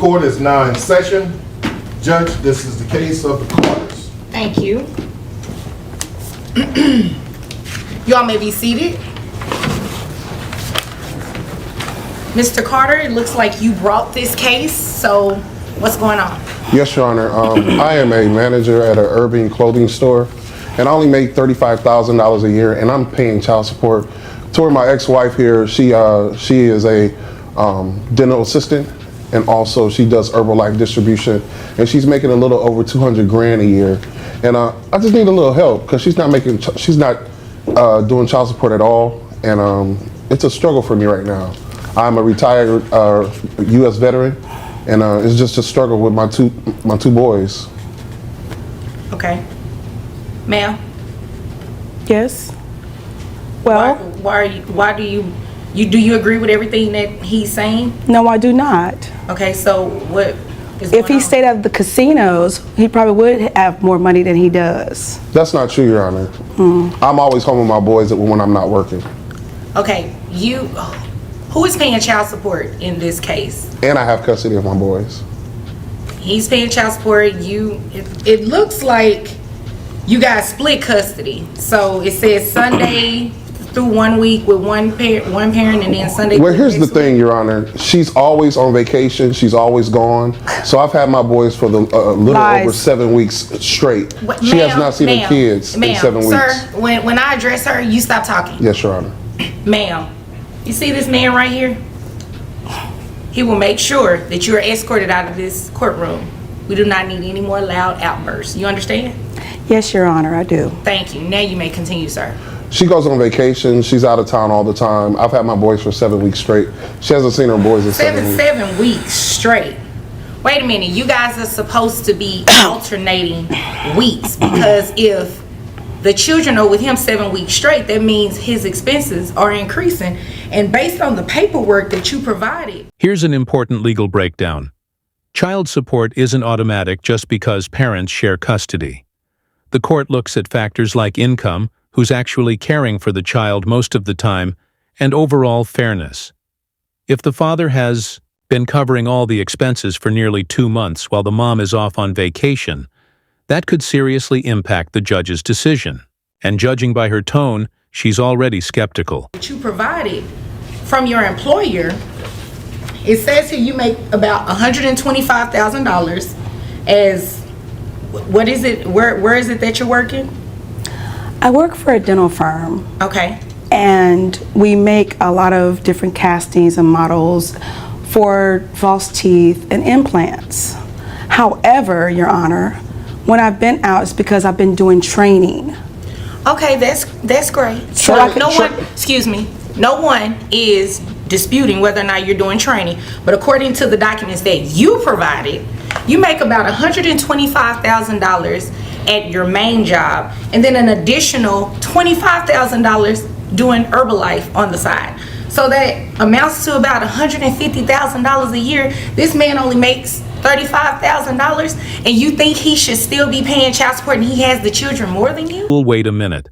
Court is now in session. Judge, this is the case of the Carters. Thank you. Y'all may be seated. Mr. Carter, it looks like you brought this case, so what's going on? Yes, Your Honor. I am a manager at an urban clothing store, and I only make $35,000 a year, and I'm paying child support. Toward my ex-wife here, she is a dental assistant, and also she does Herbalife distribution, and she's making a little over 200 grand a year. And I just need a little help because she's not doing child support at all, and it's a struggle for me right now. I'm a retired U.S. veteran, and it's just a struggle with my two boys. Okay. Ma'am? Yes. Well, Why do you agree with everything that he's saying? no, I do not. Okay, so what is If he going on? stayed at the casinos, he probably would have more money than he does. That's not true, Your Honor. I'm always home with my boys when I'm not working. Okay, who is paying child support in this case? And I have custody of my boys. He's paying child support. It looks like you guys split custody. So it says Sunday through 1 week with one parent, and then Sunday. Well, through here's the next thing, week. Your Honor. She's always on vacation. She's always gone. So I've had my boys for the little Lies. over 7 weeks straight. She has not seen her kids in 7 weeks. Sir, when I address her, you stop talking. Yes, Your Honor. Ma'am, you see this man right here? He will make sure that you are escorted out of this courtroom. We do not need any more loud outbursts. You understand? Yes, Your Honor, I do. Thank you. Now you may continue, sir. She goes on vacation. She's out of town all the time. I've had my boys for 7 weeks straight. She hasn't seen her boys in 7 weeks. 7 weeks straight. Wait a minute. You guys are supposed to be alternating weeks, because if the children are with him 7 weeks straight, that means his expenses are increasing. And based on the paperwork that you provided. Here's an important legal breakdown. Child support isn't automatic just because parents share custody. The court looks at factors like income, who's actually caring for the child most of the time, and overall fairness. If the father has been covering all the expenses for nearly 2 months while the mom is off on vacation, that could seriously impact the judge's decision. And judging by her tone, she's already skeptical. That you provided from your employer, it says here you make about $125,000 as, what is it, where is it that you're working? I work for a dental firm, Okay. and we make a lot of different castings and models for false teeth and implants. However, Your Honor, when I've been out, it's because I've been doing training. Okay, that's great. So no one is disputing whether or not you're doing training, but according to the documents that you provided, you make about $125,000 at your main job, and then an additional $25,000 doing Herbalife on the side. So that amounts to about $150,000 a year. This man only makes $35,000, and you think he should still be paying child support, and he has the children more than you? Well, wait a minute.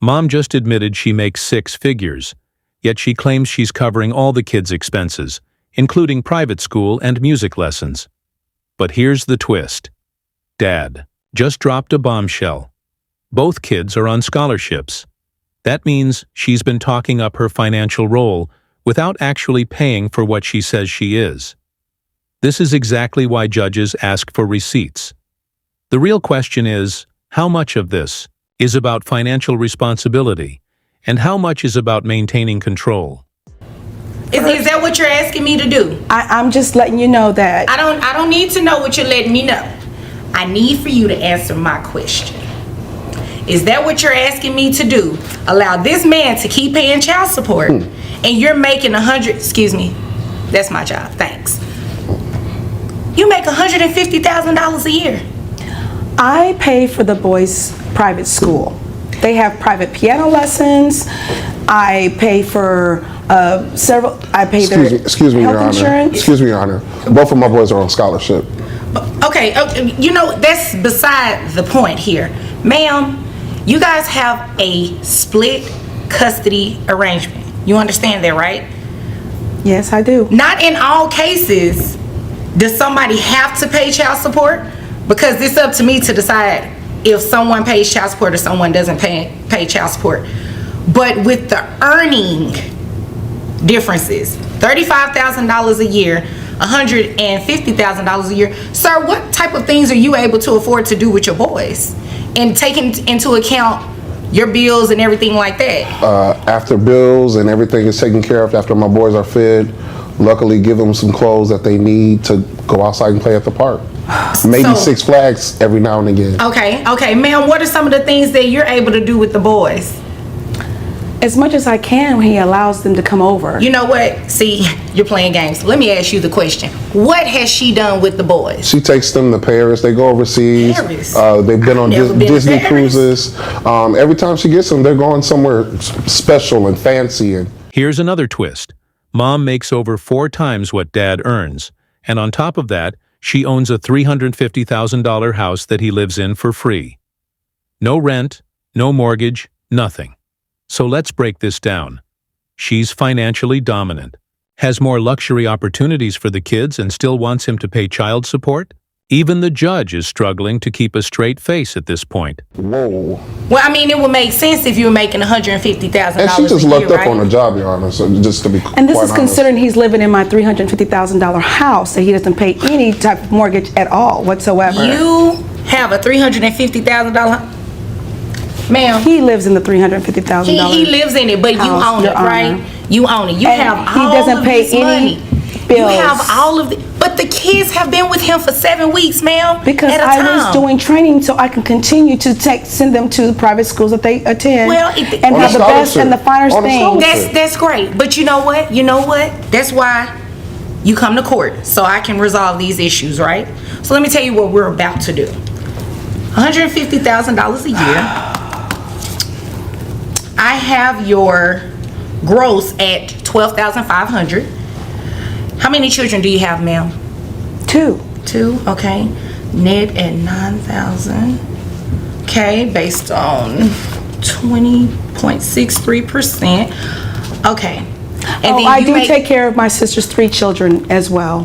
Mom just admitted she makes 6 figures, yet she claims she's covering all the kids' expenses, including private school and music lessons. But here's the twist. Dad just dropped a bombshell. Both kids are on scholarships. That means she's been talking up her financial role without actually paying for what she says she is. This is exactly why judges ask for receipts. The real question is, how much of this is about financial responsibility, and how much is about maintaining control? Is that what you're asking me to do? I'm just letting you know that. I don't need to know what you're letting me know. I need for you to answer my question. Is that what you're asking me to do? Allow this man to keep paying child support, and you're making excuse me, that's my job, thanks. You make $150,000 a year. I pay for the boys' private school. They have private piano lessons. I pay for I pay their Excuse me, Your health Honor. insurance. Excuse me, Your Honor. Both of my boys are on scholarship. Okay, that's beside the point here. Ma'am, you guys have a split custody arrangement. You understand that, right? Yes, I do. Not in all cases Does somebody have to pay child support? Because it's up to me to decide if someone pays child support or someone doesn't pay child support. But with the earning differences, $35,000 a year, $150,000 a year, sir, what type of things are you able to afford to do with your boys? And taking into account your bills and everything like that. After bills and everything is taken care of, after my boys are fed, luckily give them some clothes that they need to go outside and play at the park. Maybe So- Six Flags every now and again. Okay, ma'am, what are some of the things that you're able to do with the boys? As much as I can when he allows them to come over. You know what? See, you're playing games. Let me ask you the question. What has she done with the boys? She takes them to Paris. They go overseas. Paris? They've been on Never been to Disney Paris. cruises. Every time she gets them, they're going somewhere special and fancy. And Here's another twist. Mom makes over 4 times what Dad earns, and on top of that, she owns a $350,000 house that he lives in for free. No rent, no mortgage, nothing. So let's break this down. She's financially dominant, has more luxury opportunities for the kids, and still wants him to pay child support? Even the judge is struggling to keep a straight face at this point. whoa. Well, I mean, it would make sense if you were making $150,000 And she just a lucked year, up on right? a job, Your Honor. So just to be And this quite is honest. considering he's living in my $350,000 house that he doesn't pay any type of mortgage at all whatsoever. You have a $350,000, ma'am. He lives in the $350,000. He lives in it, but you house, own Your it, right? Honor. You own it. You And have he all doesn't of pay this any money. bills. You have all of the, but the kids have been with him for 7 weeks, ma'am. Because at a I time. was doing training so I can continue to send them to the private schools that they attend. Well, and On have a the best scholarship. and the finest On a things. scholarship. That's great. But you know what? That's why you come to court, so I can resolve these issues, right? So let me tell you what we're about to do. $150,000 a year. I have your gross at $12,500. How many children do you have, ma'am? 2. 2, okay. Net at $9,000. Okay, based on 20.63%. Okay. And Oh, then I you do make- take care of my sister's 3 children as well.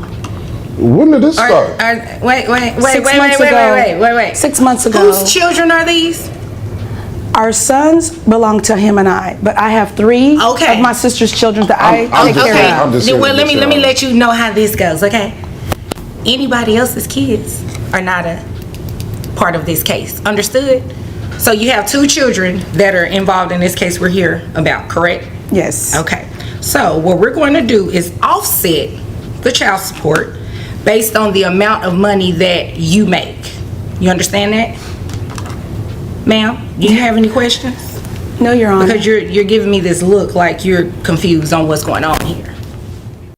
When did this start? Wait. 6 months ago. Wait. 6 months ago. Whose children are these? Our sons belong to him and I, but I have 3 Okay. of my sister's children that I'm I take just care saying, of. I'm just Then, saying well, let this, me Your Honor. let you know how this goes, okay? Anybody else's kids are not a part of this case. Understood? So you have 2 children that are involved in this case we're here about, correct? Yes. Okay. So what we're going to do is offset the child support based on the amount of money that you make. You understand that? Ma'am, do you have any questions? No, Your Honor. Because you're giving me this look like you're confused on what's going on here.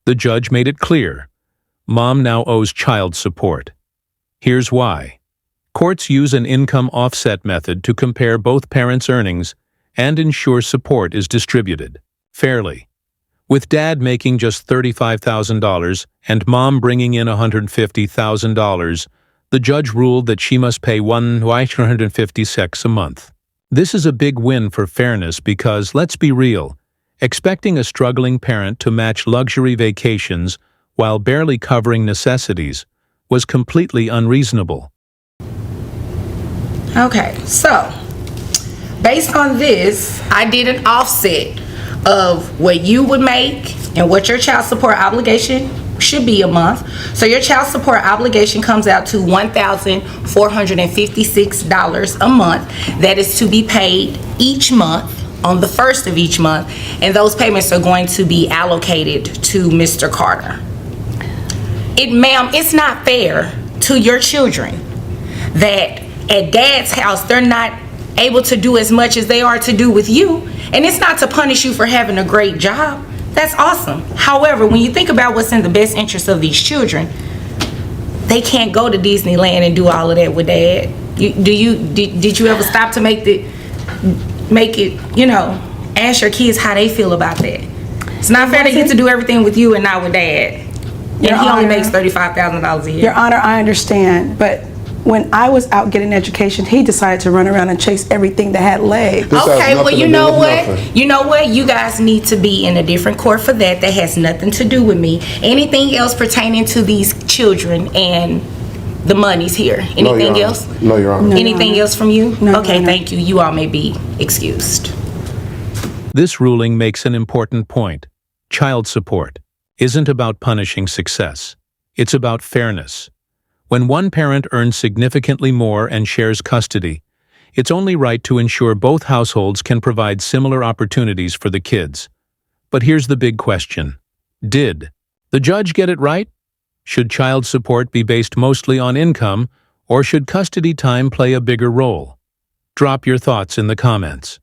The judge made it clear. Mom now owes child support. Here's why. Courts use an income offset method to compare both parents' earnings and ensure support is distributed fairly. With Dad making just $35,000 and Mom bringing in $150,000, the judge ruled that she must pay $156 a month. This is a big win for fairness because, let's be real, expecting a struggling parent to match luxury vacations while barely covering necessities was completely unreasonable. Okay, so based on this, I did an offset of what you would make and what your child support obligation should be a month. So your child support obligation comes out to $1,456 a month. That is to be paid each month on the first of each month, and those payments are going to be allocated to Mr. Carter. Ma'am, it's not fair to your children that at Dad's house they're not able to do as much as they are to do with you. And it's not to punish you for having a great job. That's awesome. However, when you think about what's in the best interest of these children, they can't go to Disneyland and do all of that with Dad. Did you ever stop to make it, ask your kids how they feel about that? It's not fair they get to do everything with you and not with Dad. And Your he only Honor. makes $35,000 a year. Your Honor, I understand, but when I was out getting education, he decided to run around and chase everything that had legs. This has Okay, well, nothing you to do know with what? nothing. You know what? You guys need to be in a different court for that. That has nothing to do with me. Anything else pertaining to these children and the money's here? No, Your Anything Honor. else? No, Your Honor. No. Anything else from you? No, Okay, no. thank you. You all may be excused. This ruling makes an important point. Child support isn't about punishing success. It's about fairness. When one parent earns significantly more and shares custody, it's only right to ensure both households can provide similar opportunities for the kids. But here's the big question. Did the judge get it right? Should child support be based mostly on income, or should custody time play a bigger role? Drop your thoughts in the comments.